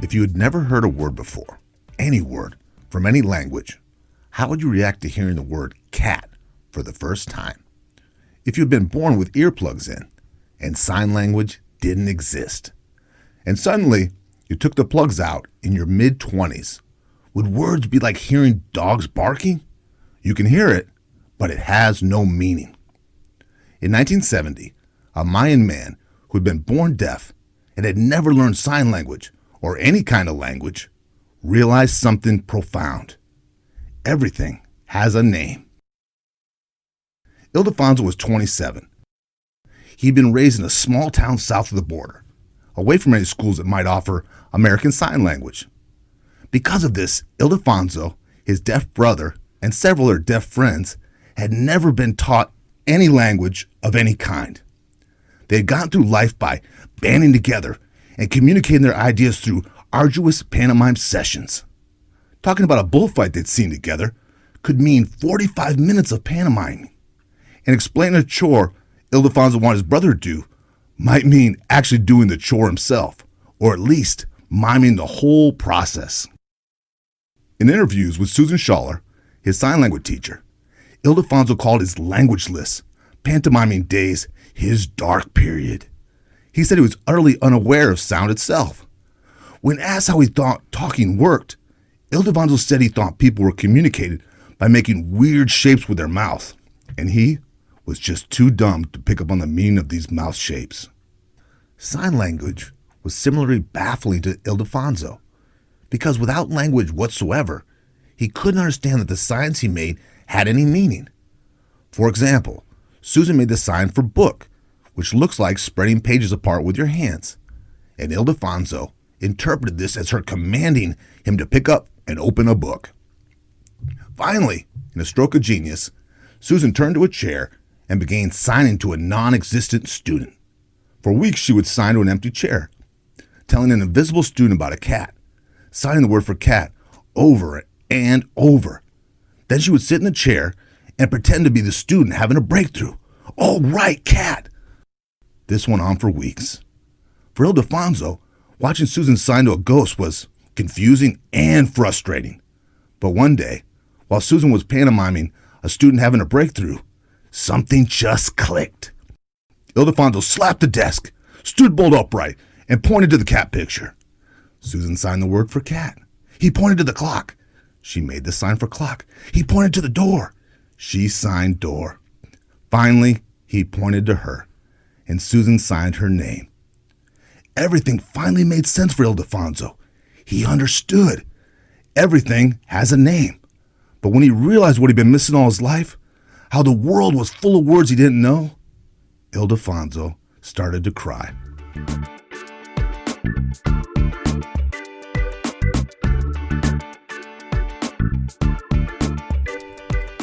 If you had never heard a word before, any word, from any language, how would you react to hearing the word cat for the first time? If you had been born with earplugs in and sign language didn't exist, and suddenly you took the plugs out in your mid-20s, would words be like hearing dogs barking? You can hear it, but it has no meaning. In 1970, a Mayan man who had been born deaf and had never learned sign language or any kind of language realized something profound. Everything has a name. Ildefonso was 27. He'd been raised in a small town south of the border, away from any schools that might offer American Sign Language. Because of this, Ildefonso, his deaf brother, and several other deaf friends had never been taught any language of any kind. They had gone through life by banding together and communicating their ideas through arduous pantomime sessions. Talking about a bullfight they'd seen together could mean 45 minutes of pantomiming. And explaining a chore Ildefonso wanted his brother to do might mean actually doing the chore himself, or at least miming the whole process. In interviews with Susan Schaller, his sign language teacher, Ildefonso called his languageless, pantomiming days his dark period. He said he was utterly unaware of sound itself. When asked how he thought talking worked, Ildefonso said he thought people were communicated by making weird shapes with their mouth, and he was just too dumb to pick up on the meaning of these mouth shapes. Sign language was similarly baffling to Ildefonso, because without language whatsoever, he couldn't understand that the signs he made had any meaning. For example, Susan made the sign for book, which looks like spreading pages apart with your hands, and Ildefonso interpreted this as her commanding him to pick up and open a book. Finally, in a stroke of genius, Susan turned to a chair and began signing to a non-existent student. For weeks, she would sign to an empty chair, telling an invisible student about a cat, signing the word for cat over and over. Then she would sit in the chair and pretend to be the student having a breakthrough. "Oh, right, cat." This went on for weeks. For Ildefonso, watching Susan sign to a ghost was confusing and frustrating. But one day, while Susan was pantomiming a student having a breakthrough, something just clicked. Ildefonso slapped the desk, stood bolt upright, and pointed to the cat picture. Susan signed the word for cat. He pointed to the clock. She made the sign for clock. He pointed to the door. She signed door. Finally, he pointed to her, and Susan signed her name. Everything finally made sense for Ildefonso. He understood. Everything has a name. But when he realized what he'd been missing all his life, how the world was full of words he didn't know, Ildefonso started to cry.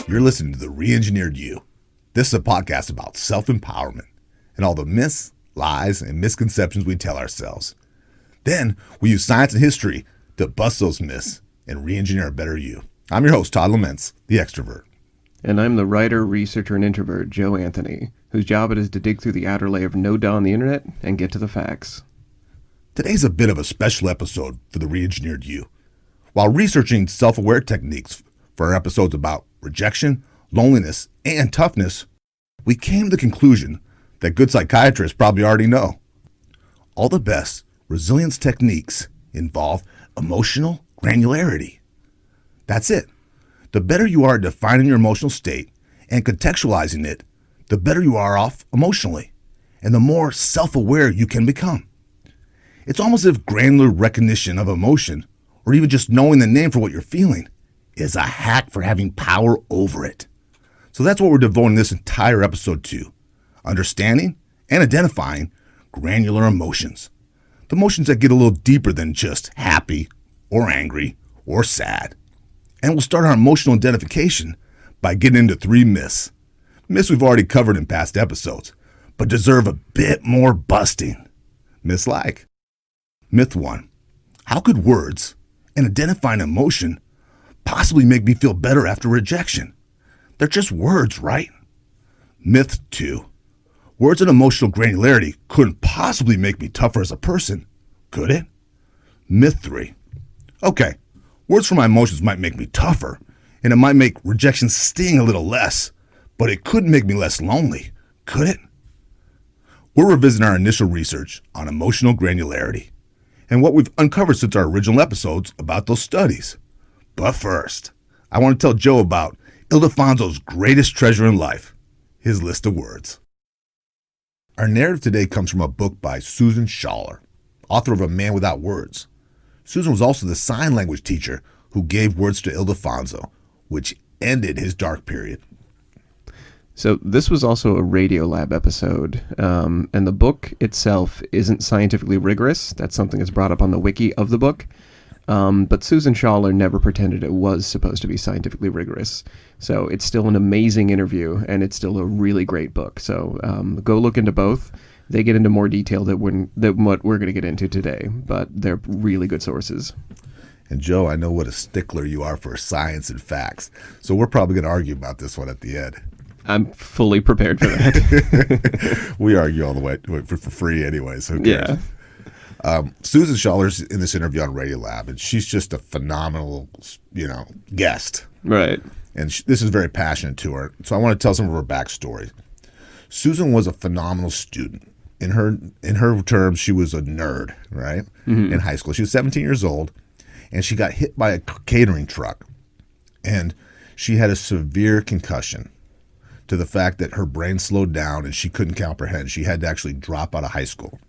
You're listening to The Re-Engineered You. This is a podcast about self-empowerment and all the myths, lies, and misconceptions we tell ourselves. Then we use science and history to bust those myths and re-engineer a better you. I'm your host, Todd Laments, the extrovert. And I'm the writer, researcher, and introvert, Joe Anthony, whose job it is to dig through the outer layer of no doubt on the internet and get to the facts. Today's a bit of a special episode for The Re-Engineered You. While researching self-aware techniques for our episodes about rejection, loneliness, and toughness, we came to the conclusion that good psychiatrists probably already know. All the best resilience techniques involve emotional granularity. That's it. The better you are at defining your emotional state and contextualizing it, the better you are off emotionally, and the more self-aware you can become. It's almost as if granular recognition of emotion, or even just knowing the name for what you're feeling, is a hack for having power over it. So that's what we're devoting this entire episode to: understanding and identifying granular emotions. The emotions that get a little deeper than just happy or angry or sad. And we'll start our emotional identification by getting into 3 myths. Myths we've already covered in past episodes, but deserve a bit more busting. Myths like: Myth 1. How could words and identifying emotion possibly make me feel better after rejection? They're just words, right? Myth 2. Words and emotional granularity couldn't possibly make me tougher as a person, could it? Myth 3. Okay, words for my emotions might make me tougher, and it might make rejection sting a little less, but it couldn't make me less lonely, could it? We're revisiting our initial research on emotional granularity and what we've uncovered since our original episodes about those studies. But first, I want to tell Joe about Ildefonso's greatest treasure in life, his list of words. Our narrative today comes from a book by Susan Schaller, author of A Man Without Words. Susan was also the sign language teacher who gave words to Ildefonso, which ended his dark period. So this was also a Radiolab episode, and the book itself isn't scientifically rigorous. That's something that's brought up on the wiki of the book. But Susan Schaller never pretended it was supposed to be scientifically rigorous. So it's still an amazing interview, and it's still a really great book. So go look into both. They get into more detail than what we're going to get into today, but they're really good sources. And Joe, I know what a stickler you are for science and facts, so we're probably going to argue about this one at the end. I'm fully prepared for that. We argue all the way for free anyway, so who cares? Yeah. Susan Schaller's in this interview on Radiolab, and she's just a phenomenal, guest. Right. And this is very passionate to her, so I want to tell some of her backstory. Susan was a phenomenal student. In her terms, she was a nerd, right? Mm-hmm. In high school. She was 17 years old, and she got hit by a catering truck. And she had a severe concussion to the fact that her brain slowed down and she couldn't comprehend. She had to actually drop out of high school.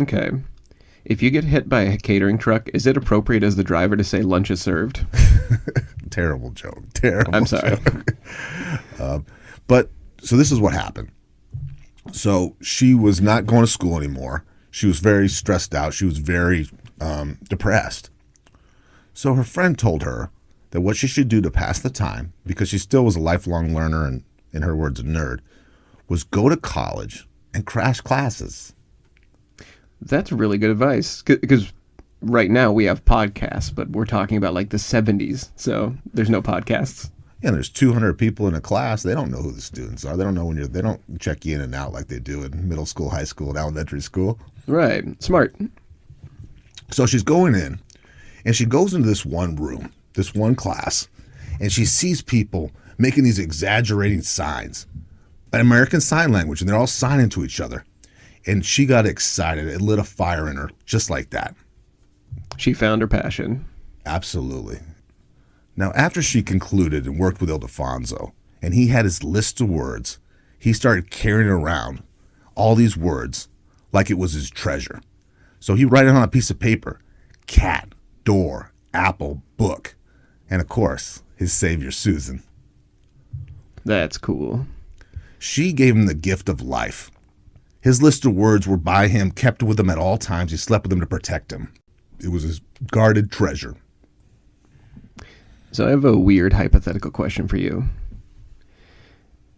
Okay. If you get hit by a catering truck, is it appropriate as the driver to say lunch is served? Terrible joke. Terrible I'm sorry. So this is what happened. So she was not going to school anymore. She was very stressed out. She was very depressed. So her friend told her that what she should do to pass the time, because she still was a lifelong learner and, in her words, a nerd, was go to college and crash classes. That's really good advice, because right now we have podcasts, but we're talking about like the 70s, so there's no podcasts. Yeah, there's 200 people in a class. They don't know who the students are. They don't know they don't check you in and out like they do in middle school, high school, and elementary school. Right. Smart. So she's going in, and she goes into this one room, this one class, and she sees people making these exaggerating signs, an American Sign Language, and they're all signing to each other. And she got excited. It lit a fire in her, just like that. She found her passion. Absolutely. Now, after she concluded and worked with Ildefonso, and he had his list of words, he started carrying around all these words like it was his treasure. So he wrote it on a piece of paper: cat, door, apple, book, and of course, his savior, Susan. That's cool. She gave him the gift of life. His list of words were by him, kept with him at all times. He slept with them to protect him. It was his guarded treasure. So I have a weird hypothetical question for you.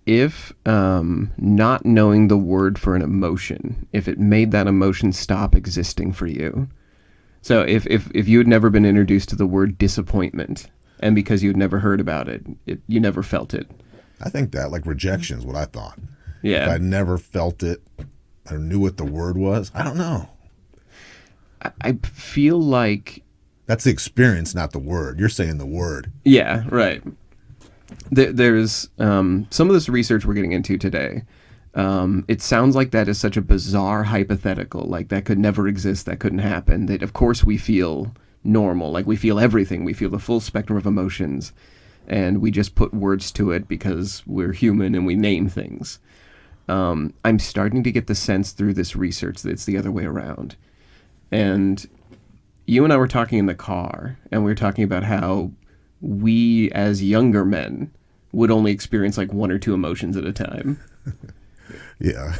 If not knowing the word for an emotion, if it made that emotion stop existing for you. So if you had never been introduced to the word disappointment, and because you had never heard about it, you never felt it. I think that, like rejection is what I thought. Yeah. If I never felt it or knew what the word was, I don't know. I feel like... That's the experience, not the word. You're saying the word. Yeah, right. There's some of this research we're getting into today. It sounds like that is such a bizarre hypothetical, like that could never exist, that couldn't happen, that of course we feel normal, like we feel everything, we feel the full spectrum of emotions, and we just put words to it because we're human and we name things. I'm starting to get the sense through this research that it's the other way around. And you and I were talking in the car, and we were talking about how we, as younger men, would only experience like one or two emotions at a time. Yeah.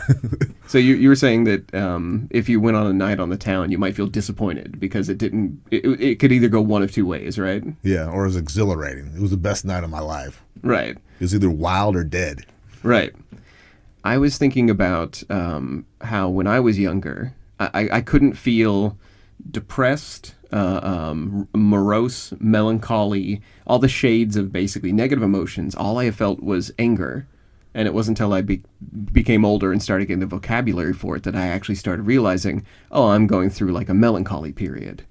So you were saying that if you went on a night on the town, you might feel disappointed because it could either go one of two ways, right? Yeah, or it was exhilarating. It was the best night of my life. Right. It was either wild or dead. Right. I was thinking about how when I was younger, I couldn't feel depressed, morose, melancholy, all the shades of basically negative emotions. All I felt was anger. And it wasn't until I became older and started getting the vocabulary for it that I actually started realizing, oh, I'm going through like a melancholy period.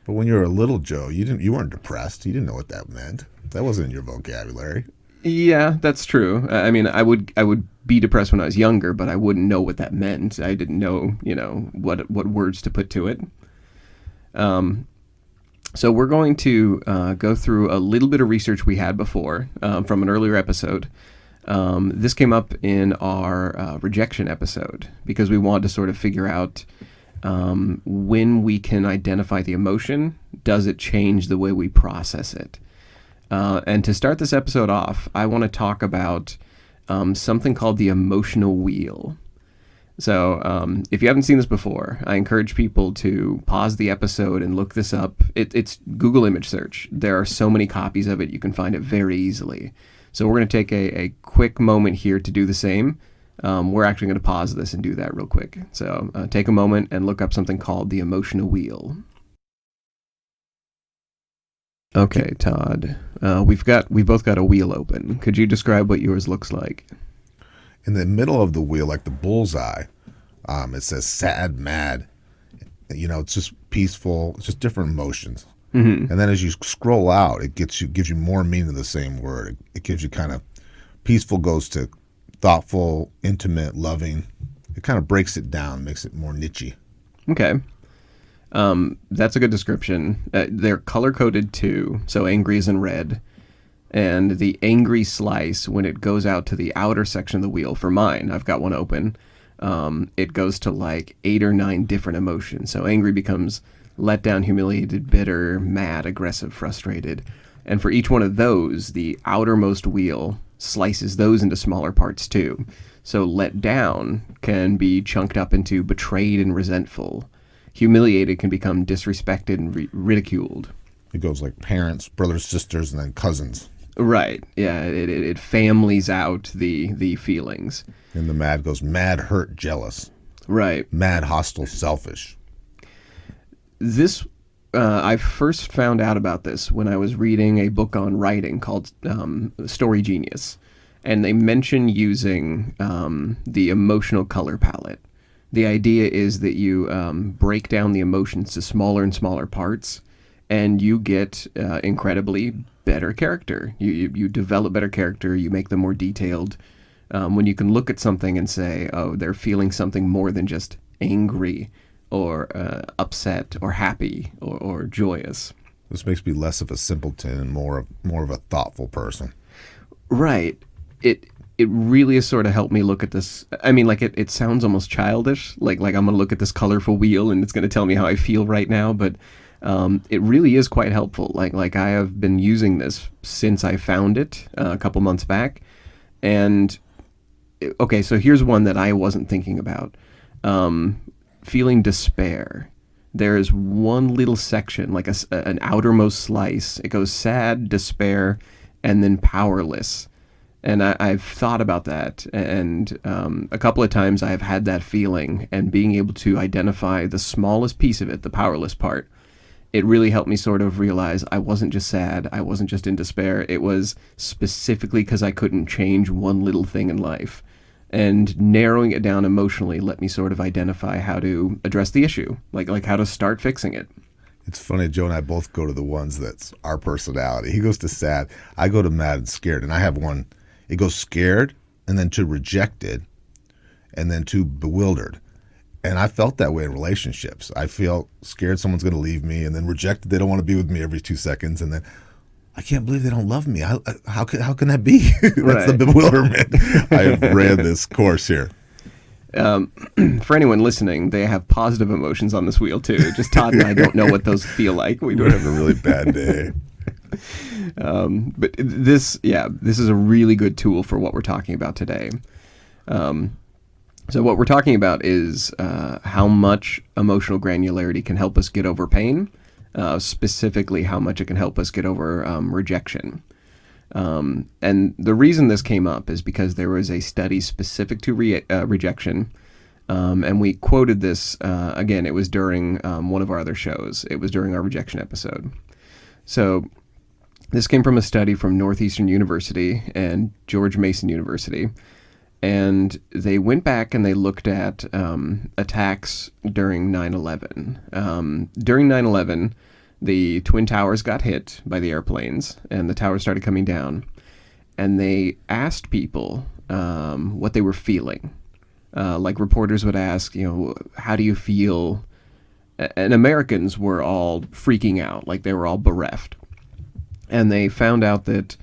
But when you were a little Joe, you weren't depressed. You didn't know what that meant. That wasn't in your vocabulary. Yeah, that's true. I mean, I would be depressed when I was younger, but I wouldn't know what that meant. I didn't know, what words to put to it. So we're going to go through a little bit of research we had before from an earlier episode. This came up in our rejection episode because we wanted to sort of figure out when we can identify the emotion, does it change the way we process it? And to start this episode off, I want to talk about something called the emotional wheel. So if you haven't seen this before, I encourage people to pause the episode and look this up. It's Google image search. There are so many copies of it, you can find it very easily. So we're going to take a quick moment here to do the same. We're actually going to pause this and do that real quick. So take a moment and look up something called the emotional wheel. Okay, Todd, we've both got a wheel open. Could you describe what yours looks like? In the middle of the wheel, like the bullseye, it says sad, mad. It's just peaceful. It's just different emotions. Mm-hmm. And then as you scroll out, it gives you more meaning of the same word. It gives you kind of peaceful goes to thoughtful, intimate, loving. It kind of breaks it down, makes it more niche-y. Okay. That's a good description. They're color-coded too, so angry is in red. And the angry slice, when it goes out to the outer section of the wheel, for mine, I've got one open, it goes to like 8 or 9 different emotions. So angry becomes let down, humiliated, bitter, mad, aggressive, frustrated. And for each one of those, the outermost wheel slices those into smaller parts too. So let down can be chunked up into betrayed and resentful. Humiliated can become disrespected and ridiculed. It goes like parents, brothers, sisters, and then cousins. Right. Yeah. It families out the feelings. And the mad goes mad, hurt, jealous. Right. Mad, hostile, selfish. This, I first found out about this when I was reading a book on writing called Story Genius. And they mention using the emotional color palette. The idea is that you break down the emotions to smaller and smaller parts, and you get incredibly better character. You develop better character. You make them more detailed. When you can look at something and say, oh, they're feeling something more than just angry or upset or happy or joyous. This makes me less of a simpleton and more of a thoughtful person. Right. It really has sort of helped me look at this. I mean, like it sounds almost childish. Like I'm going to look at this colorful wheel and it's going to tell me how I feel right now. But it really is quite helpful. Like I have been using this since I found it a couple months back. And okay, so here's one that I wasn't thinking about. Feeling despair. There's one little section, like an outermost slice. It goes sad, despair, and then powerless. And I've thought about that, and a couple of times I've had that feeling, and being able to identify the smallest piece of it, the powerless part, it really helped me sort of realize I wasn't just sad, I wasn't just in despair, it was specifically because I couldn't change one little thing in life. And narrowing it down emotionally let me sort of identify how to address the issue, like how to start fixing it. It's funny, Joe and I both go to the ones that's our personality. He goes to sad, I go to mad and scared, and I have one. It goes scared, and then to rejected, and then to bewildered. And I felt that way in relationships. I feel scared someone's going to leave me, and then rejected, they don't want to be with me every 2 seconds, and then I can't believe they don't love me. How can that be? That's right. The bewilderment. I have ran this course here. For anyone listening, they have positive emotions on this wheel too. Just Todd and I don't know what those feel like. We're having a really bad day. But this is a really good tool for what we're talking about today. So what we're talking about is how much emotional granularity can help us get over pain, specifically how much it can help us get over rejection. And the reason this came up is because there was a study specific to rejection, and we quoted this, again, it was during one of our other shows. It was during our rejection episode. So this came from a study from Northeastern University and George Mason University. And they went back and they looked at attacks during 9/11. During 9/11, the Twin Towers got hit by the airplanes, and the towers started coming down. And they asked people what they were feeling. Like reporters would ask, how do you feel? And Americans were all freaking out, like they were all bereft. And they found out that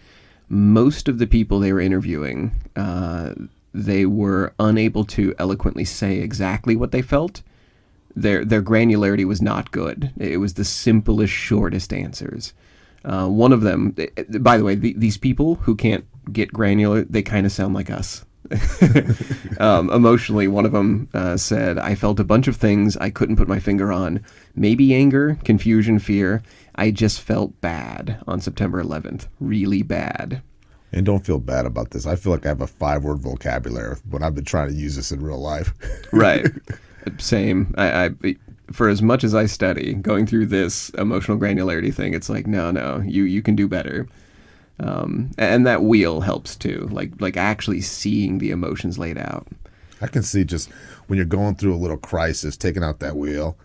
most of the people they were interviewing, they were unable to eloquently say exactly what they felt. Their granularity was not good. It was the simplest, shortest answers. One of them, by the way, these people who can't get granular, they kind of sound like us. Emotionally, one of them said, I felt a bunch of things I couldn't put my finger on. Maybe anger, confusion, fear. I just felt bad on September 11th. Really bad. And don't feel bad about this. I feel like I have a 5-word vocabulary when I've been trying to use this in real life. Right. Same. I for as much as I study, going through this emotional granularity thing, it's like, no, you can do better. And that wheel helps too, like actually seeing the emotions laid out. I can see just when you're going through a little crisis, taking out that wheel,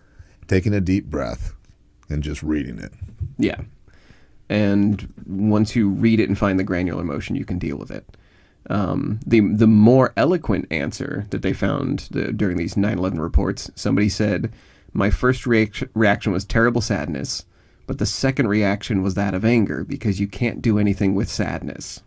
taking a deep breath, and just reading it. Yeah. And once you read it and find the granular emotion, you can deal with it. The more eloquent answer that they found during these 9/11 reports, somebody said, my first reaction was terrible sadness, but the second reaction was that of anger because you can't do anything with sadness.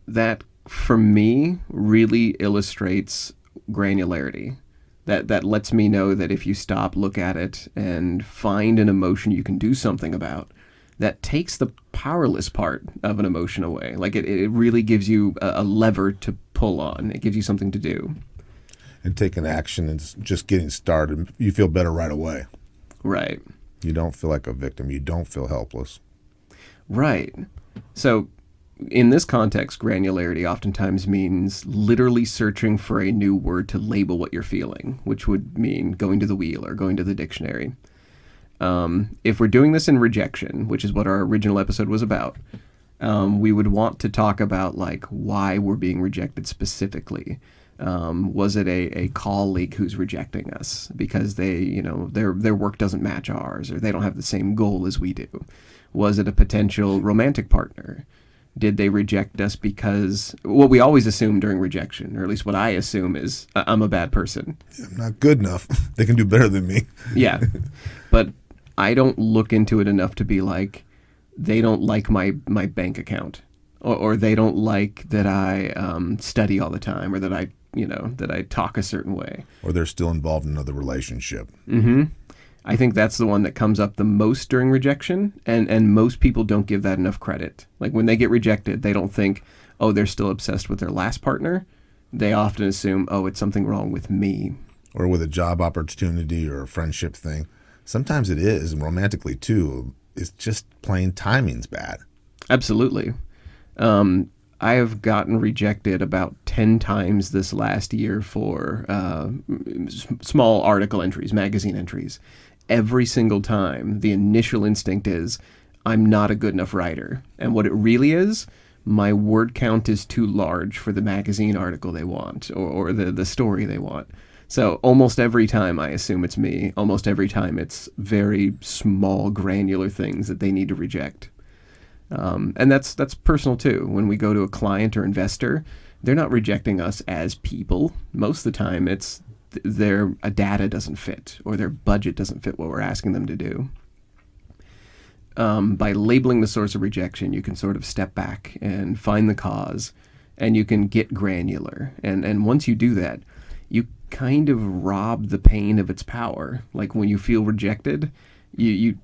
That, for me, really illustrates granularity. That lets me know that if you stop, look at it, and find an emotion you can do something about, that takes the powerless part of an emotion away. Like it really gives you a lever to pull on. It gives you something to do. And taking action and just getting started, you feel better right away. Right. You don't feel like a victim. You don't feel helpless. Right. So in this context, granularity oftentimes means literally searching for a new word to label what you're feeling, which would mean going to the wheel or going to the dictionary. If we're doing this in rejection, which is what our original episode was about, we would want to talk about like why we're being rejected specifically. Was it a colleague who's rejecting us because they, their work doesn't match ours, or they don't have the same goal as we do? Was it a potential romantic partner? Did they reject us because what we always assume during rejection, or at least what I assume, is I'm a bad person. I'm not good enough. They can do better than me. Yeah. But I don't look into it enough to be like, they don't like my bank account, or they don't like that I study all the time, or that I talk a certain way. Or they're still involved in another relationship. Mm-hmm. I think that's the one that comes up the most during rejection, and most people don't give that enough credit. Like when they get rejected, they don't think, oh, they're still obsessed with their last partner. They often assume, oh, it's something wrong with me. Or with a job opportunity or a friendship thing. Sometimes it is, and romantically too. It's just plain timing's bad. Absolutely. I have gotten rejected about 10 times this last year for small article entries, magazine entries. Every single time, the initial instinct is, I'm not a good enough writer. And what it really is, my word count is too large for the magazine article they want, or the story they want. So almost every time I assume it's me. Almost every time it's very small, granular things that they need to reject. And that's personal too. When we go to a client or investor, they're not rejecting us as people. Most of the time it's their data doesn't fit, or their budget doesn't fit what we're asking them to do. By labeling the source of rejection, you can sort of step back and find the cause, and you can get granular. And once you do that, you kind of rob the pain of its power. Like when you feel rejected, you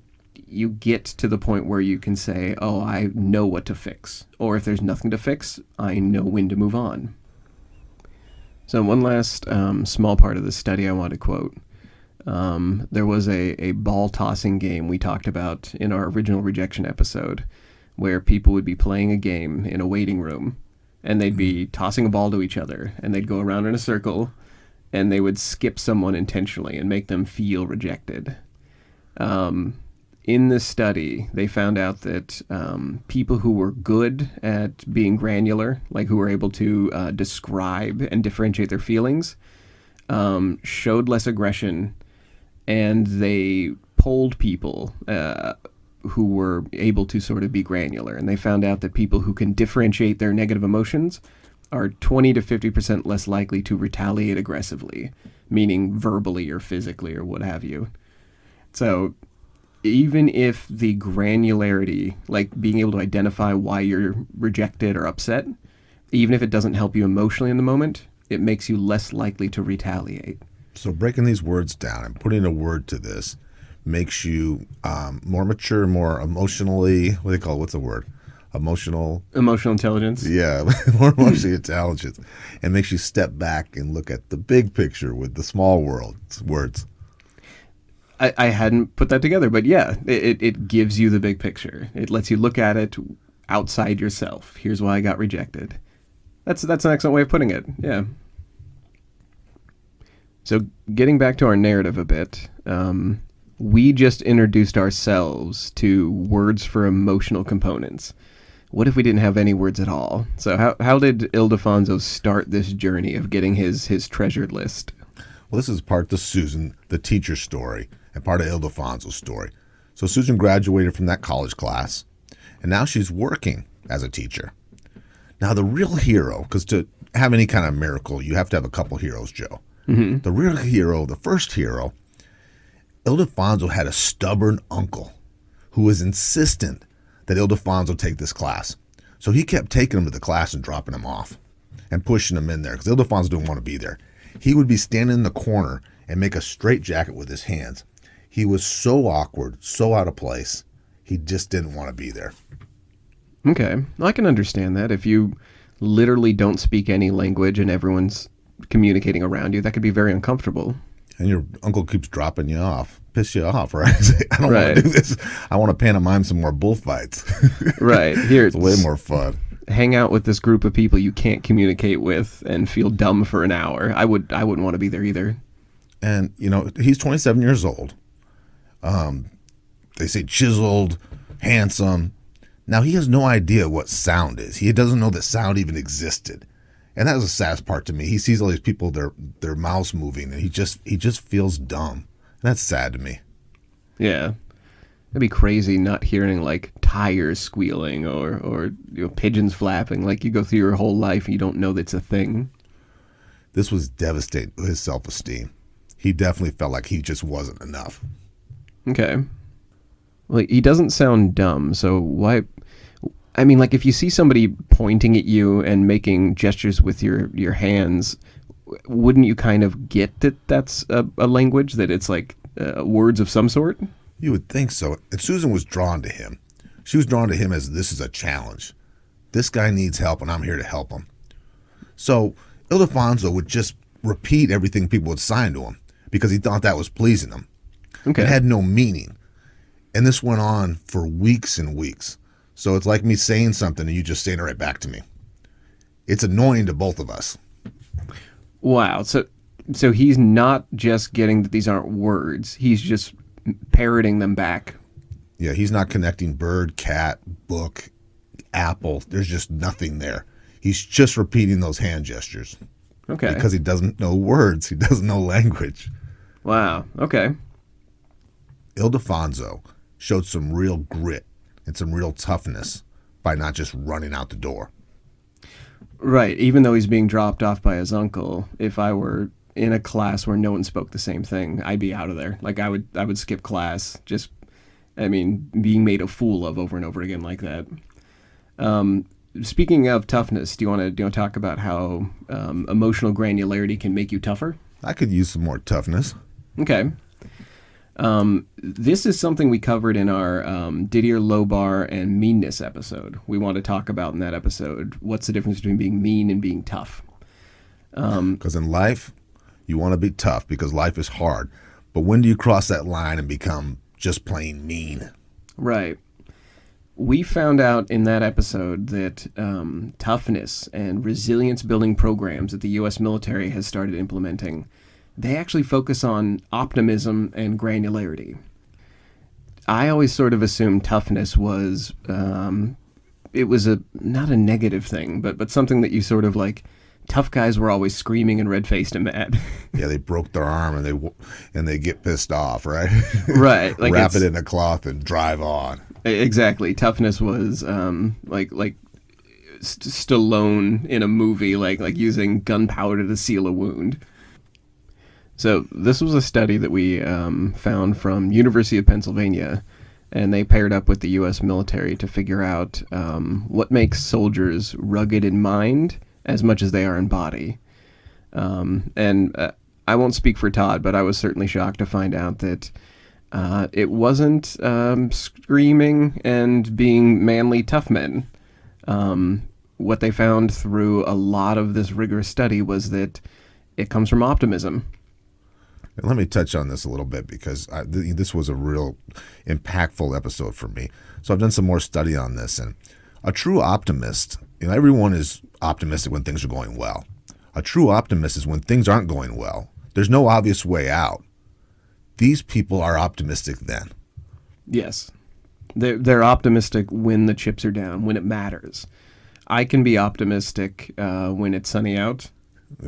get to the point where you can say, oh, I know what to fix. Or if there's nothing to fix, I know when to move on. So one last small part of the study I want to quote. There was a ball tossing game we talked about in our original rejection episode, where people would be playing a game in a waiting room, and they'd be tossing a ball to each other, and they'd go around in a circle, and they would skip someone intentionally and make them feel rejected. in this study, they found out that people who were good at being granular, like who were able to describe and differentiate their feelings, showed less aggression, and they polled people who were able to sort of be granular. And they found out that people who can differentiate their negative emotions are 20 to 50% less likely to retaliate aggressively, meaning verbally or physically or what have you. So even if the granularity, like being able to identify why you're rejected or upset, even if it doesn't help you emotionally in the moment, it makes you less likely to retaliate. So breaking these words down and putting a word to this makes you more mature, more emotionally, what do they call it? What's the word? Emotional intelligence. Yeah, more emotionally intelligent. And makes you step back and look at the big picture with the small words. I hadn't put that together, but yeah, it gives you the big picture. It lets you look at it outside yourself. Here's why I got rejected. That's an excellent way of putting it. Yeah. So getting back to our narrative a bit, we just introduced ourselves to words for emotional components. What if we didn't have any words at all? So how did Ildefonso start this journey of getting his treasured list? Well, this is part of Susan, the teacher story, and part of Ildefonso's story. So Susan graduated from that college class, and now she's working as a teacher. Now the real hero, because to have any kind of miracle, you have to have a couple heroes, Joe. Mm-hmm. The real hero, the first hero, Ildefonso had a stubborn uncle who was insistent that Ildefonso take this class. So he kept taking him to the class and dropping him off and pushing him in there because Ildefonso didn't want to be there. He would be standing in the corner and make a straitjacket with his hands. He was so awkward, so out of place. He just didn't want to be there. Okay. Well, I can understand that. If you literally don't speak any language and everyone's communicating around you, that could be very uncomfortable. And your uncle keeps dropping you off, piss you off, right? I don't want to do this. I want to pantomime some more bullfights. Right. Here, it's way more fun. Hang out with this group of people you can't communicate with and feel dumb for an hour. I wouldn't want to be there either. And, he's 27 years old. They say chiseled, handsome. Now, he has no idea what sound is. He doesn't know that sound even existed. And that was the saddest part to me. He sees all these people, their mouths moving, and he just feels dumb. And that's sad to me. Yeah. It'd be crazy not hearing like tires squealing or pigeons flapping. Like you go through your whole life and you don't know that's a thing. This was devastating to his self-esteem. He definitely felt like he just wasn't enough. Okay. Well, he doesn't sound dumb, so why? I mean, like if you see somebody pointing at you and making gestures with your hands, wouldn't you kind of get that that's a language, that it's like words of some sort? You would think so. And Susan was drawn to him. She was drawn to him as this is a challenge. This guy needs help, and I'm here to help him. So Ildefonso would just repeat everything people would sign to him because he thought that was pleasing him. Okay. It had no meaning. And this went on for weeks and weeks. So it's like me saying something and you just saying it right back to me. It's annoying to both of us. Wow. So he's not just getting that these aren't words. He's just parroting them back. Yeah, he's not connecting bird, cat, book, apple. There's just nothing there. He's just repeating those hand gestures. Okay. Because he doesn't know words. He doesn't know language. Wow. Okay. Ildefonso showed some real grit and some real toughness by not just running out the door. Right. Even though he's being dropped off by his uncle, if I were in a class where no one spoke the same thing, I'd be out of there. Like I would skip class. Just, being made a fool of over and over again like that. Speaking of toughness, do you want to talk about how emotional granularity can make you tougher? I could use some more toughness. Okay. This is something we covered in our Didier Lobar and Meanness episode. We want to talk about in that episode what's the difference between being mean and being tough. Because in life, you want to be tough because life is hard. But when do you cross that line and become just plain mean? Right. We found out in that episode that toughness and resilience building programs that the U.S. military has started implementing, they actually focus on optimism and granularity. I always sort of assumed toughness was it was not a negative thing, but something that you sort of like. Tough guys were always screaming and red-faced and mad. Yeah, they broke their arm and they get pissed off, right? Right. Like wrap it in a cloth and drive on. Exactly. Toughness was like Stallone in a movie, like using gunpowder to seal a wound. So this was a study that we found from University of Pennsylvania, and they paired up with the U.S. military to figure out what makes soldiers rugged in mind as much as they are in body. And I won't speak for Todd, but I was certainly shocked to find out that it wasn't screaming and being manly tough men. What they found through a lot of this rigorous study was that it comes from optimism. And let me touch on this a little bit because this was a real impactful episode for me. So I've done some more study on this, and a true optimist, everyone is optimistic when things are going well. A true optimist is when things aren't going well. There's no obvious way out. These people are optimistic then. Yes. They're optimistic when the chips are down, when it matters. I can be optimistic when it's sunny out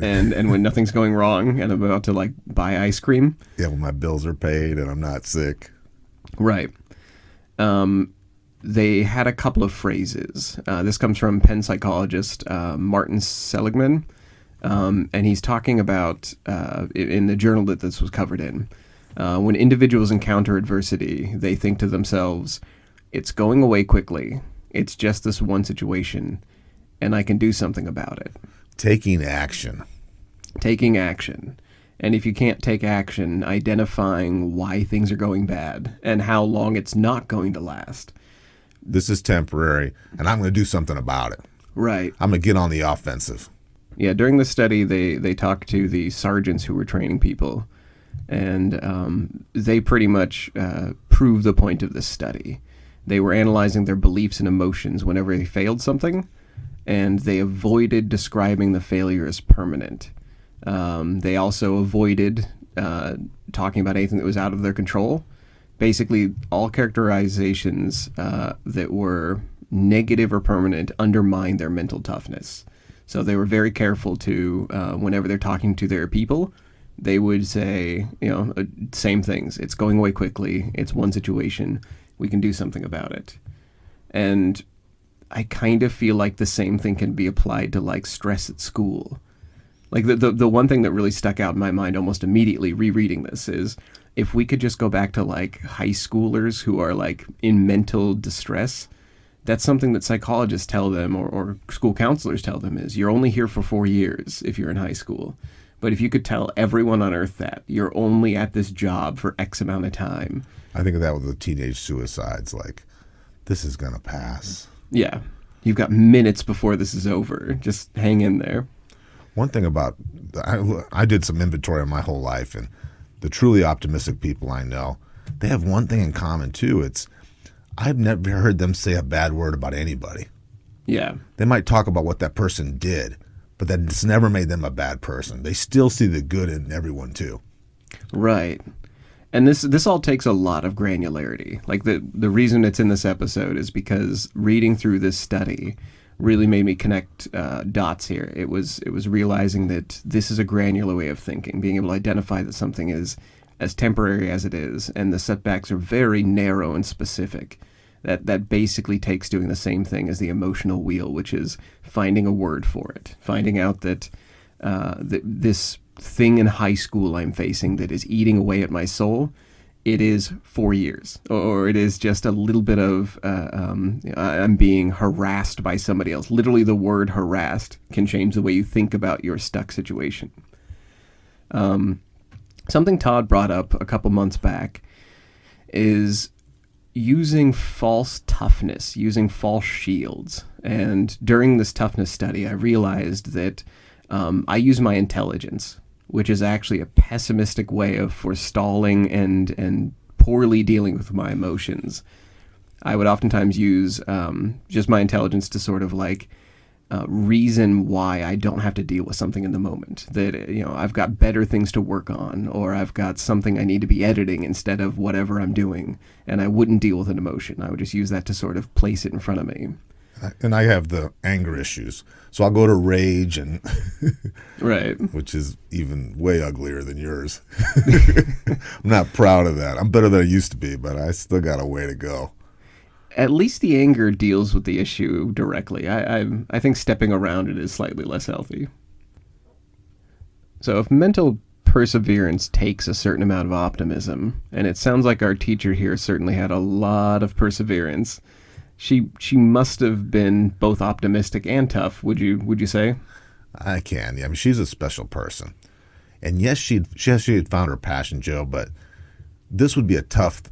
and when nothing's going wrong and I'm about to like buy ice cream. Yeah, when my bills are paid and I'm not sick. Right. They had a couple of phrases. This comes from Penn psychologist Martin Seligman, and he's talking about, in the journal that this was covered in, when individuals encounter adversity, they think to themselves, it's going away quickly, it's just this one situation, and I can do something about it. Taking action. Taking action. And if you can't take action, identifying why things are going bad and how long it's not going to last. This is temporary, and I'm going to do something about it. Right. I'm going to get on the offensive. Yeah, during the study, they talked to the sergeants who were training people, and they pretty much proved the point of this study. They were analyzing their beliefs and emotions whenever they failed something, and they avoided describing the failure as permanent. They also avoided talking about anything that was out of their control. Basically, all characterizations that were negative or permanent undermine their mental toughness. So they were very careful to, whenever they're talking to their people, they would say, same things. It's going away quickly. It's one situation. We can do something about it. And I kind of feel like the same thing can be applied to like stress at school. Like the one thing that really stuck out in my mind almost immediately rereading this is if we could just go back to like high schoolers who are like in mental distress, that's something that psychologists tell them or school counselors tell them is you're only here for 4 years if you're in high school. But if you could tell everyone on earth that you're only at this job for X amount of time. I think of that with the teenage suicides, like this is going to pass. Yeah. You've got minutes before this is over. Just hang in there. One thing about, I did some inventory of my whole life, and the truly optimistic people I know, they have one thing in common too. I've never heard them say a bad word about anybody. Yeah. They might talk about what that person did, but that's never made them a bad person. They still see the good in everyone too. Right. And this all takes a lot of granularity. Like the reason it's in this episode is because reading through this study really made me connect dots here. It was realizing that this is a granular way of thinking, being able to identify that something is as temporary as it is, and the setbacks are very narrow and specific. That basically takes doing the same thing as the emotional wheel, which is finding a word for it, finding out that this thing in high school I'm facing that is eating away at my soul, it is 4 years, or it is just a little bit of I'm being harassed by somebody else. Literally, the word harassed can change the way you think about your stuck situation. Something Todd brought up a couple months back is using false toughness, using false shields. And during this toughness study, I realized that I use my intelligence, which is actually a pessimistic way of forestalling and poorly dealing with my emotions. I would oftentimes use just my intelligence to sort of like reason why I don't have to deal with something in the moment. That, I've got better things to work on, or I've got something I need to be editing instead of whatever I'm doing, and I wouldn't deal with an emotion. I would just use that to sort of place it in front of me. And I have the anger issues. So I'll go to rage, and right, which is even way uglier than yours. I'm not proud of that. I'm better than I used to be, but I still got a way to go. At least the anger deals with the issue directly. I think stepping around it is slightly less healthy. So if mental perseverance takes a certain amount of optimism, and it sounds like our teacher here certainly had a lot of perseverance, she must have been both optimistic and tough. Would you say? I can. Yeah, I mean, she's a special person, and yes, she had found her passion, Joe. But this would be a tough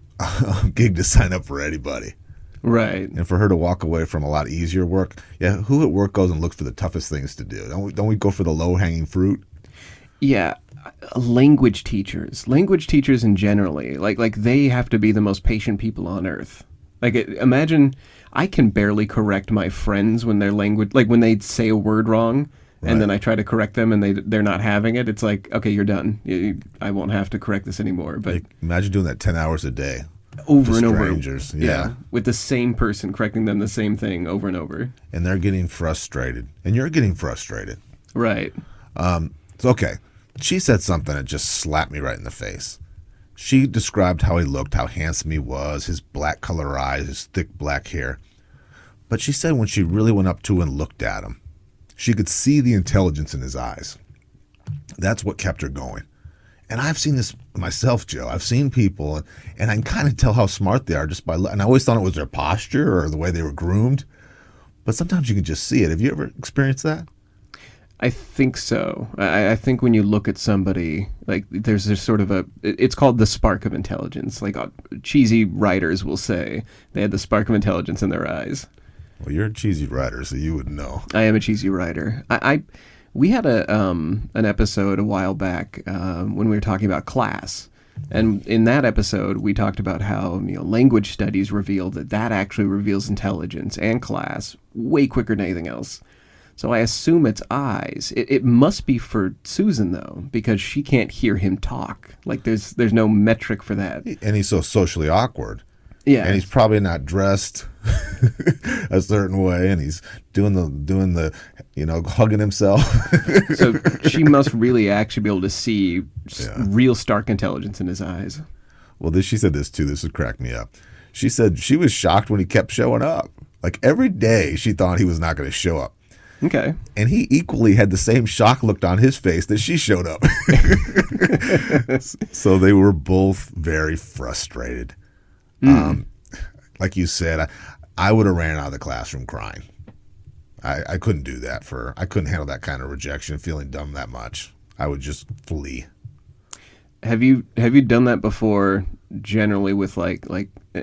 gig to sign up for anybody. Right. And for her to walk away from a lot easier work, yeah, who at work goes and looks for the toughest things to do? Don't we go for the low-hanging fruit? Yeah, language teachers in generally, like they have to be the most patient people on earth. Imagine I can barely correct my friends when their language, like when they say a word wrong, right, and then I try to correct them and they're not having it. It's like, okay, you're done. I won't have to correct this anymore. But imagine doing that 10 hours a day. Over and strangers. over. Yeah. With the same person correcting them the same thing over and over. And they're getting frustrated. And you're getting frustrated. Right. So, okay. She said something that just slapped me right in the face. She described how he looked, how handsome he was, his black color eyes, his thick black hair. But she said when she really went up to him and looked at him, she could see the intelligence in his eyes. That's what kept her going. And I've seen this myself, Joe. I've seen people, and I can kind of tell how smart they are just by, and I always thought it was their posture or the way they were groomed. But sometimes you can just see it. Have you ever experienced that? I think so. I think when you look at somebody, like there's this sort of it's called the spark of intelligence. Like cheesy writers will say they had the spark of intelligence in their eyes. Well, you're a cheesy writer, so you would know. I am a cheesy writer. We had an episode a while back when we were talking about class. And in that episode, we talked about how language studies revealed that actually reveals intelligence and class way quicker than anything else. So I assume it's eyes. It must be for Susan, though, because she can't hear him talk. Like, there's no metric for that. And he's so socially awkward. Yeah. And he's probably not dressed a certain way, and he's doing the hugging himself. So she must really actually be able to see real stark intelligence in his eyes. Well, she said this, too. This would crack me up. She said she was shocked when he kept showing up. Like, every day she thought he was not going to show up. Okay. And he equally had the same shock look on his face that she showed up. So they were both very frustrated. Like you said, I would have ran out of the classroom crying. I couldn't do that. I couldn't handle that kind of rejection, feeling dumb that much. I would just flee. Have you done that before? Generally, with like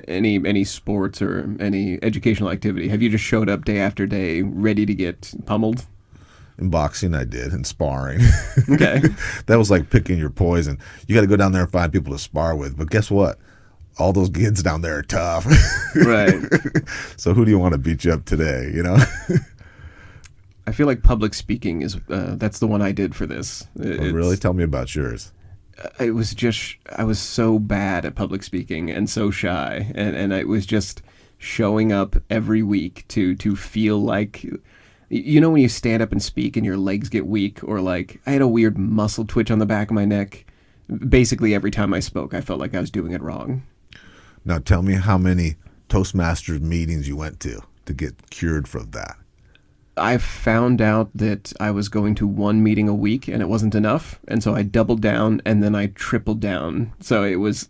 any sports or any educational activity, have you just showed up day after day, ready to get pummeled? In boxing, I did. In sparring, okay, that was like picking your poison. You got to go down there and find people to spar with. But guess what? All those kids down there are tough. Right. So who do you want to beat you up today? I feel like public speaking is that's the one I did for this. Really? Tell me about yours. I was so bad at public speaking and so shy, and it was just showing up every week to feel like, when you stand up and speak and your legs get weak, or like I had a weird muscle twitch on the back of my neck. Basically every time I spoke, I felt like I was doing it wrong. Now tell me how many Toastmasters meetings you went to get cured from that. I found out that I was going to one meeting a week and it wasn't enough, and so I doubled down and then I tripled down. So it was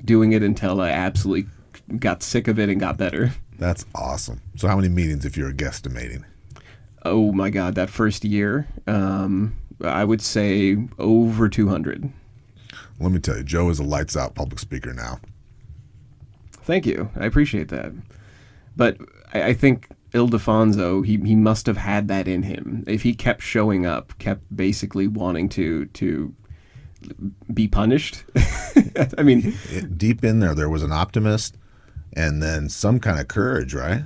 doing it until I absolutely got sick of it and got better. That's awesome. So how many meetings if you're guesstimating? Oh my God, that first year, I would say over 200. Let me tell you, Joe is a lights out public speaker now. Thank you. I appreciate that. But I think Ildefonso, he must have had that in him. If he kept showing up, kept basically wanting to be punished. I mean, deep in there was an optimist and then some kind of courage, right?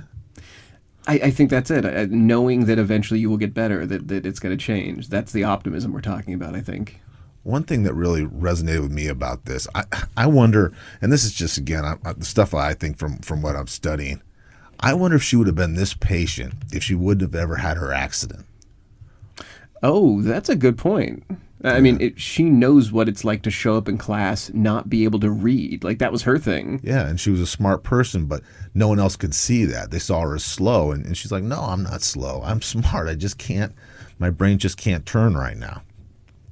I think that's it. Knowing that eventually you will get better, that it's going to change. That's the optimism we're talking about, I think. One thing that really resonated with me about this, I wonder, and this is just, again, the stuff I think from what I'm studying, I wonder if she would have been this patient if she wouldn't have ever had her accident. Oh, that's a good point. I mean, she knows what it's like to show up in class, not be able to read. Like, that was her thing. Yeah, and she was a smart person, but no one else could see that. They saw her as slow, and she's like, no, I'm not slow. I'm smart. I just can't, my brain just can't turn right now.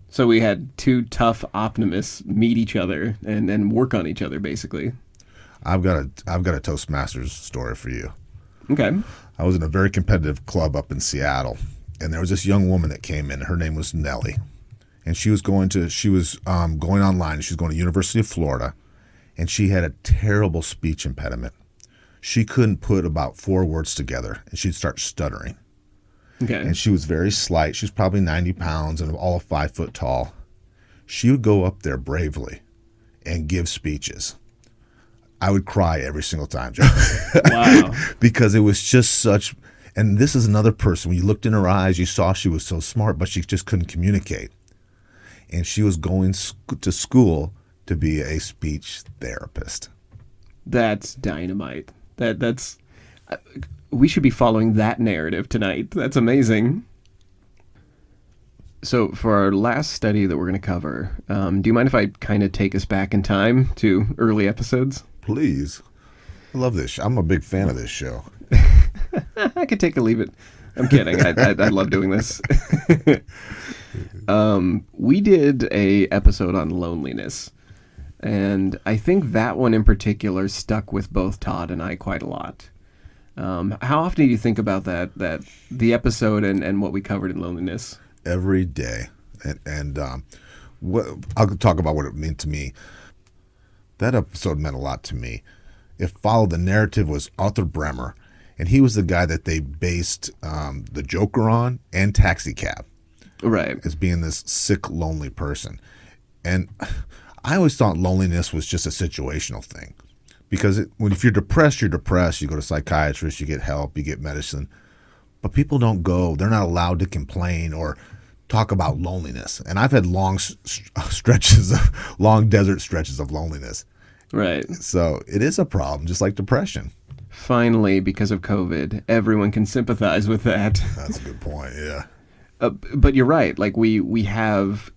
So we had two tough optimists meet each other and work on each other, basically. I've got a Toastmasters story for you. Okay. I was in a very competitive club up in Seattle, and there was this young woman that came in. Her name was Nellie. And she was going online. She was going to University of Florida, and she had a terrible speech impediment. She couldn't put about 4 words together, and she'd start stuttering. Okay. And she was very slight. She was probably 90 pounds and all of 5 foot tall. She would go up there bravely and give speeches. I would cry every single time, Joe. Wow. Because it was just such, and this is another person. When you looked in her eyes, you saw she was so smart, but she just couldn't communicate. And she was going to school to be a speech therapist. That's dynamite. That's we should be following that narrative tonight. That's amazing. So for our last study that we're going to cover, do you mind if I kind of take us back in time to early episodes? Please. I love this. I'm a big fan of this show. I could take or leave it. I'm kidding. I love doing this. We did a episode on loneliness, and I think that one in particular stuck with both Todd and I quite a lot. How often do you think about that the episode and what we covered in loneliness? Every day. And I'll talk about what it meant to me. That episode meant a lot to me. It followed, the narrative was Arthur Bremer, and he was the guy that they based The Joker on and Taxi Cab. Right. As being this sick, lonely person. And I always thought loneliness was just a situational thing. Because if you're depressed, you're depressed. You go to a psychiatrist, you get help, you get medicine. But people don't go. They're not allowed to complain or talk about loneliness. And I've had long desert stretches of loneliness. Right. So it is a problem, just like depression. Finally, because of COVID, everyone can sympathize with that. That's a good point, yeah. But you're right. Like we have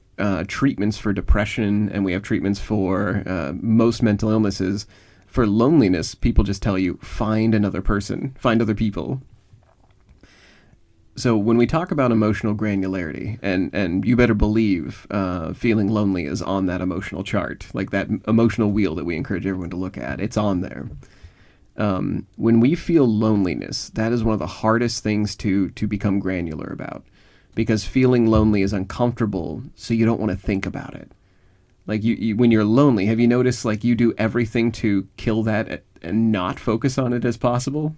treatments for depression, and we have treatments for most mental illnesses. For loneliness, people just tell you, find another person, find other people. So when we talk about emotional granularity, and you better believe feeling lonely is on that emotional chart, like that emotional wheel that we encourage everyone to look at, it's on there. When we feel loneliness, that is one of the hardest things to become granular about, because feeling lonely is uncomfortable, so you don't want to think about it. Like you when you're lonely, have you noticed like you do everything to kill that and not focus on it as possible?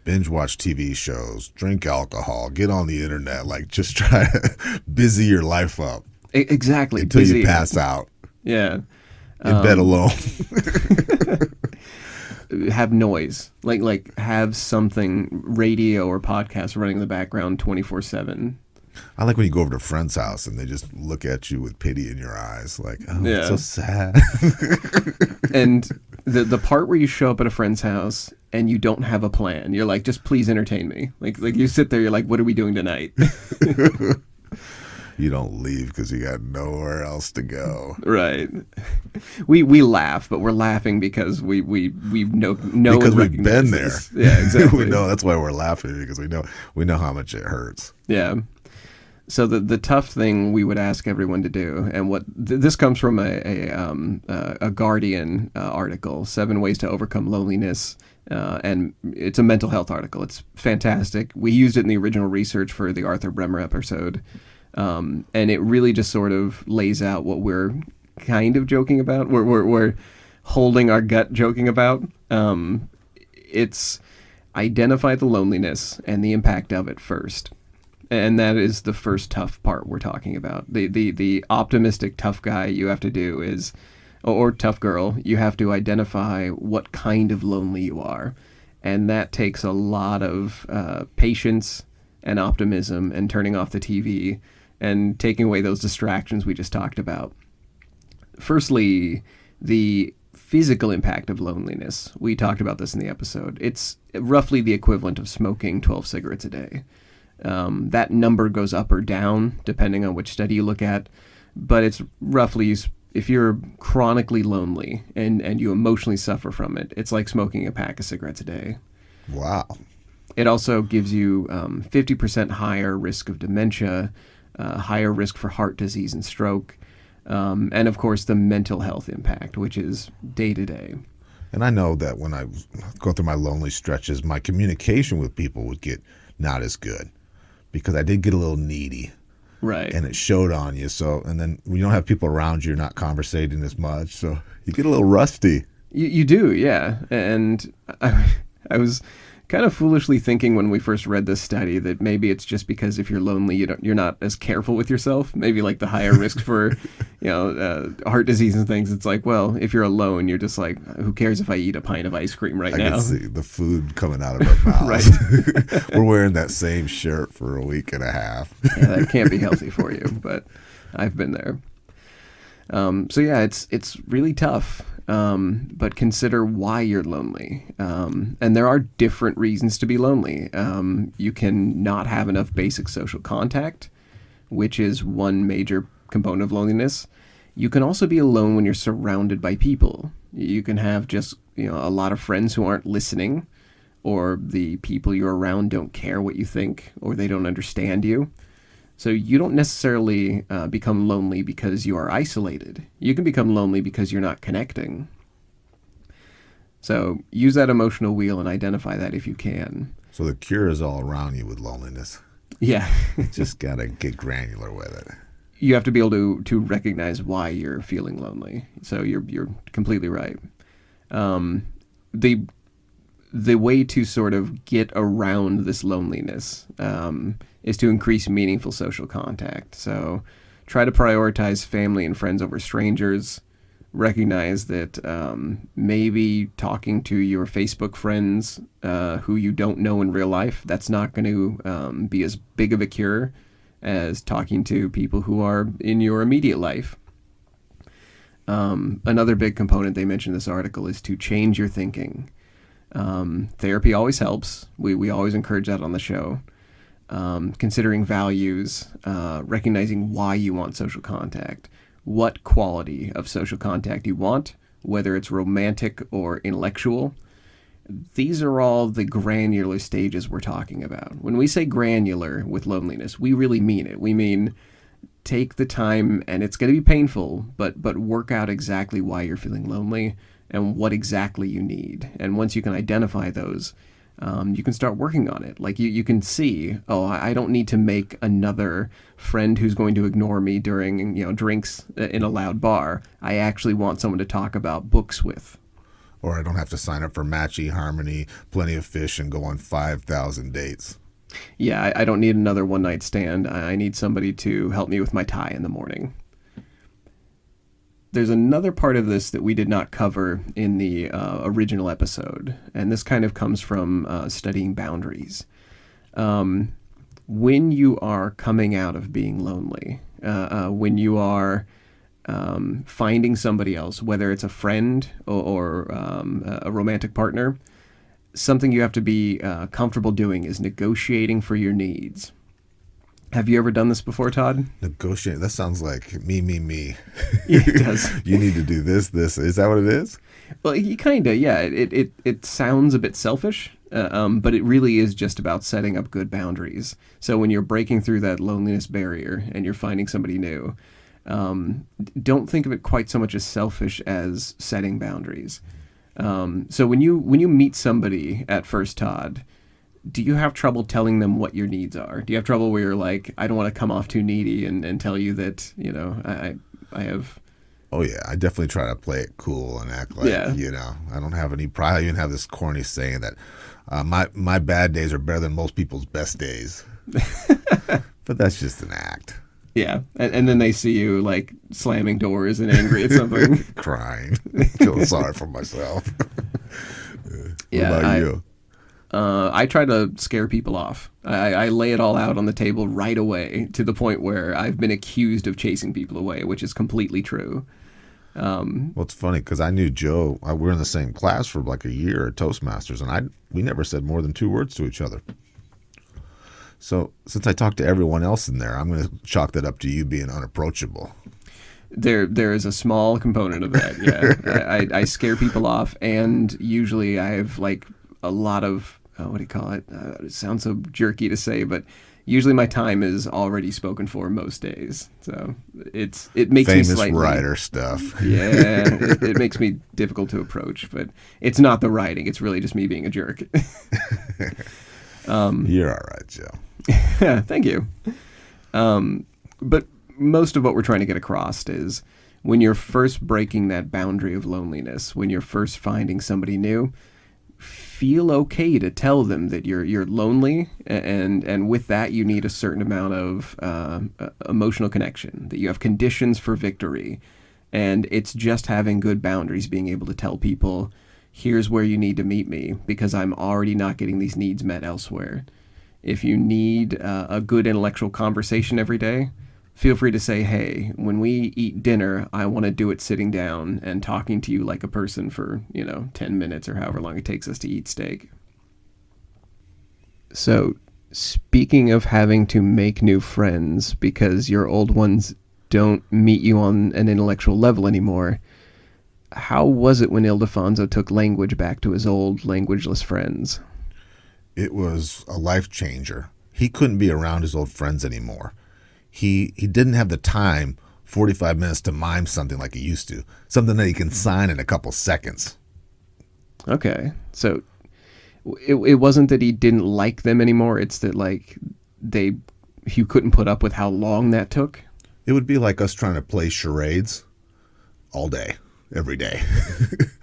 Binge watch TV shows, drink alcohol, get on the internet, like just try to busy your life up. Exactly. Until you pass out. Yeah. In bed alone. Have noise. Like have something, radio or podcast running in the background 24/7. I like when you go over to a friend's house and they just look at you with pity in your eyes, like, oh, yeah. It's so sad. And the part where you show up at a friend's house and you don't have a plan, you're like, just please entertain me. Like you sit there, you're like, what are we doing tonight? You don't leave because you got nowhere else to go. Right. We laugh, but we're laughing because we know because we've been there. Yeah, exactly. We know that's why we're laughing, because we know how much it hurts. Yeah. So the tough thing we would ask everyone to do, and what this comes from a Guardian article, 7 Ways to Overcome Loneliness, and it's a mental health article. It's fantastic. We used it in the original research for the Arthur Bremer episode, and it really just sort of lays out what we're kind of joking about. We're holding our gut joking about. It's identify the loneliness and the impact of it first. And that is the first tough part we're talking about. The optimistic tough guy you have to do is, or tough girl, you have to identify what kind of lonely you are. And that takes a lot of patience and optimism and turning off the TV and taking away those distractions we just talked about. Firstly, the physical impact of loneliness. We talked about this in the episode. It's roughly the equivalent of smoking 12 cigarettes a day. That number goes up or down depending on which study you look at, but it's roughly, if you're chronically lonely and you emotionally suffer from it, it's like smoking a pack of cigarettes a day. Wow. It also gives you 50% higher risk of dementia, higher risk for heart disease and stroke, and of course the mental health impact, which is day to day. And I know that when I go through my lonely stretches, my communication with people would get not as good because I did get a little needy. Right. And it showed on you. So, and then when you don't have people around you, you're not conversating as much. So you get a little rusty. You do, yeah. And I was kind of foolishly thinking when we first read this study that maybe it's just because if you're lonely, you're not as careful with yourself. Maybe like the higher risk for, heart disease and things. It's like, well, if you're alone, you're just like, who cares if I eat a pint of ice cream now? I can see the food coming out of our mouths. Right. We're wearing that same shirt for a week and a half. Yeah, that can't be healthy for you, but I've been there. So yeah, it's really tough. But consider why you're lonely. And there are different reasons to be lonely. You can not have enough basic social contact, which is one major component of loneliness. You can also be alone when you're surrounded by people. You can have just, a lot of friends who aren't listening, or the people you're around don't care what you think, or they don't understand you. So you don't necessarily become lonely because you are isolated. You can become lonely because you're not connecting. So use that emotional wheel and identify that if you can. So the cure is all around you with loneliness. Yeah. Just got to get granular with it. You have to be able to recognize why you're feeling lonely. So you're completely right. The way to sort of get around this loneliness is to increase meaningful social contact. So try to prioritize family and friends over strangers. Recognize that maybe talking to your Facebook friends who you don't know in real life, that's not going to be as big of a cure as talking to people who are in your immediate life. Another big component they mentioned in this article is to change your thinking. Therapy always helps. We always encourage that on the show. Considering values, recognizing why you want social contact, what quality of social contact you want, whether it's romantic or intellectual. These are all the granular stages we're talking about. When we say granular with loneliness, we really mean it. We mean take the time, and it's going to be painful, but work out exactly why you're feeling lonely and what exactly you need. And once you can identify those, you can start working on it. Like you can see, I don't need to make another friend who's going to ignore me during drinks in a loud bar. I actually want someone to talk about books with. Or I don't have to sign up for Matchy, Harmony, Plenty of Fish, and go on 5,000 dates. Yeah, I don't need another one-night stand. I need somebody to help me with my tie in the morning. There's another part of this that we did not cover in the original episode, and this kind of comes from studying boundaries. When you are coming out of being lonely, when you are finding somebody else, whether it's a friend or a romantic partner, something you have to be comfortable doing is negotiating for your needs. Have you ever done this before, Todd? Negotiate. That sounds like me. It does. You need to do this. Is that what it is? Well, you kind of, yeah. It sounds a bit selfish, but it really is just about setting up good boundaries. So when you're breaking through that loneliness barrier and you're finding somebody new, don't think of it quite so much as selfish as setting boundaries. So when you meet somebody at first, Todd, do you have trouble telling them what your needs are? Do you have trouble where you're like, I don't want to come off too needy and tell you that, I have... Oh, yeah. I definitely try to play it cool and act like, I don't have any pride. I even have this corny saying that my bad days are better than most people's best days. But that's just an act. Yeah. And then they see you, like, slamming doors and angry at something. Crying. Feeling sorry for myself. Yeah, what about you? I try to scare people off. I lay it all out on the table right away, to the point where I've been accused of chasing people away, which is completely true. Well, it's funny because I knew Joe. We were in the same class for like a year at Toastmasters, and we never said more than 2 words to each other. So since I talked to everyone else in there, I'm going to chalk that up to you being unapproachable. There is a small component of that. Yeah, I scare people off, and usually I have like a lot of what do you call it? It sounds so jerky to say, but usually my time is already spoken for most days. So it makes Famous me slightly writer stuff. Yeah, it makes me difficult to approach, but it's not the writing. It's really just me being a jerk. You're all right, Joe. Yeah, thank you. But most of what we're trying to get across is when you're first breaking that boundary of loneliness, when you're first finding somebody new, feel okay to tell them that you're lonely, and with that you need a certain amount of emotional connection, that you have conditions for victory, and it's just having good boundaries, being able to tell people, here's where you need to meet me because I'm already not getting these needs met elsewhere. If you need a good intellectual conversation every day, feel free to say, hey, when we eat dinner, I want to do it sitting down and talking to you like a person for, 10 minutes or however long it takes us to eat steak. So, speaking of having to make new friends because your old ones don't meet you on an intellectual level anymore, how was it when Ildefonso took language back to his old languageless friends? It was a life changer. He couldn't be around his old friends anymore. He didn't have the time, 45 minutes, to mime something like he used to, something that he can sign in a couple seconds. Okay, so it wasn't that he didn't like them anymore. It's that he couldn't put up with how long that took. It would be like us trying to play charades all day, every day.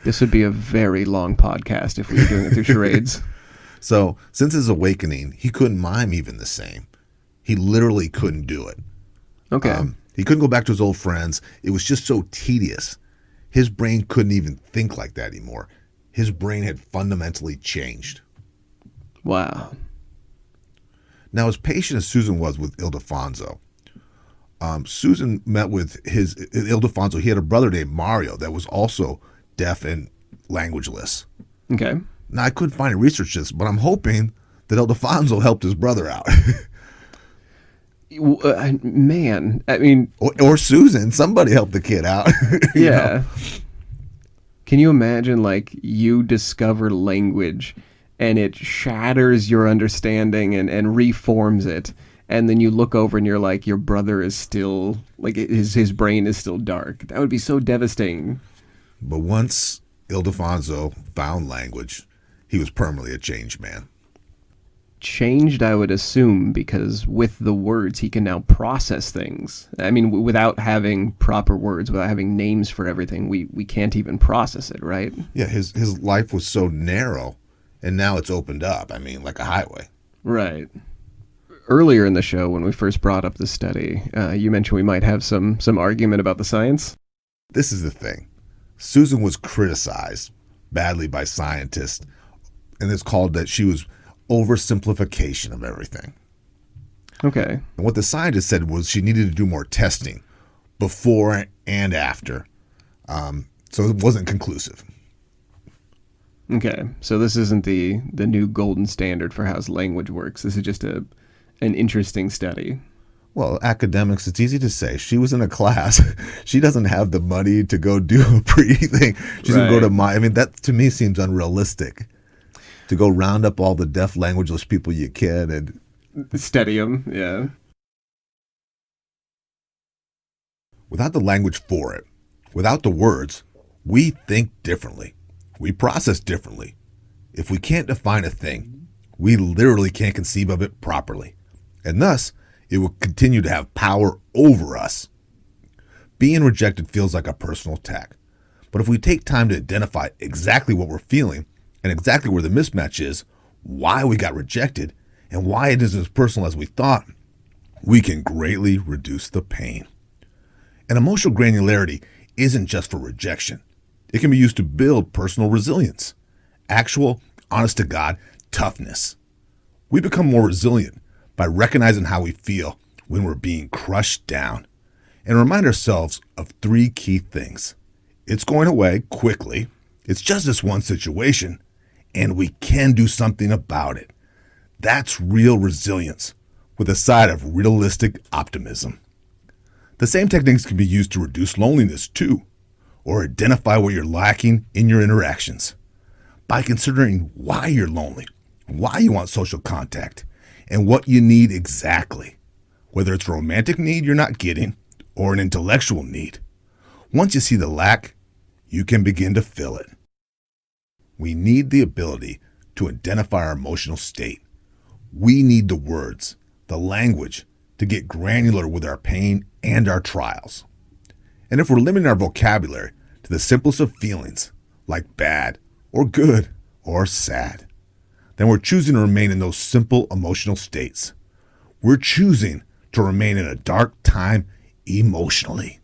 This would be a very long podcast if we were doing it through charades. So since his awakening, he couldn't mime even the same. He literally couldn't do it. Okay. He couldn't go back to his old friends. It was just so tedious. His brain couldn't even think like that anymore. His brain had fundamentally changed. Wow. Now, as patient as Susan was with Ildefonso, Susan met with Ildefonso. He had a brother named Mario that was also deaf and languageless. Okay. Now, I couldn't find any research this, but I'm hoping that Ildefonso helped his brother out. Man, I mean... Or Susan. Somebody helped the kid out. Yeah. Can you imagine, you discover language, and it shatters your understanding and reforms it, and then you look over and you're like, your brother is still... his brain is still dark. That would be so devastating. But once Ildefonso found language, he was permanently a changed man. Changed, I would assume, because with the words he can now process things. I mean, without having proper words, without having names for everything, we can't even process it, right? Yeah, his life was so narrow, and now it's opened up. I mean, like a highway. Right. Earlier in the show, when we first brought up the study, you mentioned we might have some argument about the science. This is the thing. Susan was criticized badly by scientists, and it's called that she was oversimplification of everything. Okay. And what the scientist said was she needed to do more testing before and after. So it wasn't conclusive. Okay. So this isn't the new golden standard for how language works. This is just an interesting study. Well, academics, it's easy to say. She was in a class. She doesn't have the money to go do a pre thing. She's going to go to I mean, that to me seems unrealistic. To go round up all the deaf languageless people you can and study them, yeah. Without the language for it, without the words, we think differently. We process differently. If we can't define a thing, we literally can't conceive of it properly. And thus, it will continue to have power over us. Being rejected feels like a personal attack. But if we take time to identify exactly what we're feeling, and exactly where the mismatch is, why we got rejected, and why it isn't as personal as we thought, we can greatly reduce the pain. And emotional granularity isn't just for rejection. It can be used to build personal resilience. Actual, honest-to-God, toughness. We become more resilient by recognizing how we feel when we're being crushed down and remind ourselves of 3 key things. It's going away quickly. It's just this one situation, and we can do something about it. That's real resilience with a side of realistic optimism. The same techniques can be used to reduce loneliness too, or identify what you're lacking in your interactions by considering why you're lonely, why you want social contact, and what you need exactly, whether it's a romantic need you're not getting or an intellectual need. Once you see the lack, you can begin to fill it. We need the ability to identify our emotional state. We need the words, the language, to get granular with our pain and our trials. And if we're limiting our vocabulary to the simplest of feelings, like bad or good or sad, then we're choosing to remain in those simple emotional states. We're choosing to remain in a dark time emotionally.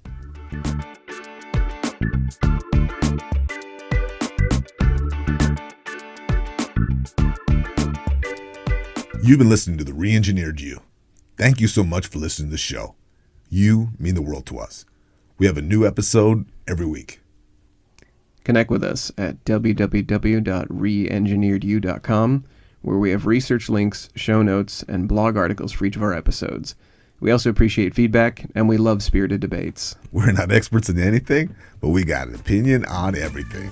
You've been listening to The Re-Engineered You. Thank you so much for listening to the show. You mean the world to us. We have a new episode every week. Connect with us at www.reengineeredyou.com, where we have research links, show notes, and blog articles for each of our episodes. We also appreciate feedback, and we love spirited debates. We're not experts in anything, but we got an opinion on everything.